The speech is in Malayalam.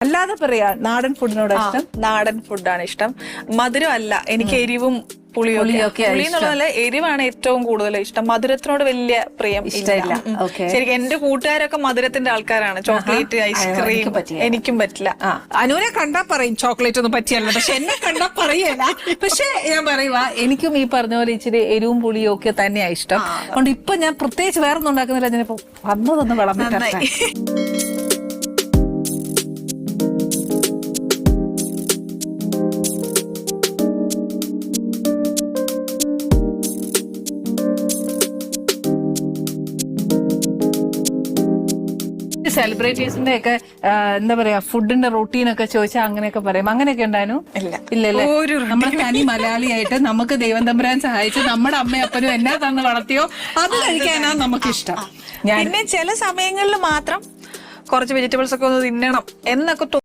അല്ലാതെ പറയാ നാടൻ ഫുഡിനോട് ഇഷ്ടം? നാടൻ ഫുഡാണ് ഇഷ്ടം. മധുരം അല്ല, എനിക്ക് എരിവും പുളിയൊക്കെ. പുളി എന്നുള്ളതല്ല, എരിവാണ് ഏറ്റവും കൂടുതൽ ഇഷ്ടം. മധുരത്തിനോട് വലിയ പ്രിയം ഇല്ല. ശരിക്കും എന്റെ കൂട്ടുകാരൊക്കെ മധുരത്തിന്റെ ആൾക്കാരാണ്. ചോക്ലേറ്റ്, ഐസ്ക്രീം എനിക്കും പറ്റില്ല. അനുവിനെ കണ്ടാ പറയും ചോക്ലേറ്റ് ഒന്നും പറ്റിയല്ല, പക്ഷെ എന്നെ കണ്ടാ പറയല. പക്ഷെ ഞാൻ പറയുക, എനിക്കും ഈ പറഞ്ഞ പോലെ ഇച്ചിരി എരിവും പുളിയും ഒക്കെ തന്നെയാ ഇഷ്ടം. അതുകൊണ്ട് ഇപ്പൊ ഞാൻ പ്രത്യേകിച്ച് വേറെ ഒന്നും ഉണ്ടാക്കുന്നില്ല. ഞാനിപ്പോ വന്നതൊന്ന് വിളമ്പിട്ടെ. സെലിബ്രിറ്റീസിന്റെ ഒക്കെ എന്താ പറയാ ഫുഡിന്റെ റൂട്ടീനൊക്കെ ചോദിച്ചാൽ അങ്ങനെയൊക്കെ പറയും. അങ്ങനെയൊക്കെ ഉണ്ടായിരുന്നു? ഇല്ലല്ലേ. നമ്മുടെ തനി മലയാളിയായിട്ട് നമുക്ക് ദൈവം തമ്പുരാൻ സഹായിച്ച് നമ്മുടെ അമ്മയും അപ്പനും എന്നാ തന്ന് വളർത്തിയോ അത് കഴിക്കാനാണ് നമുക്കിഷ്ടം. പിന്നെ ചില സമയങ്ങളിൽ മാത്രം കുറച്ച് വെജിറ്റബിൾസ് ഒക്കെ ഒന്ന് തിന്നണം എന്നൊക്കെ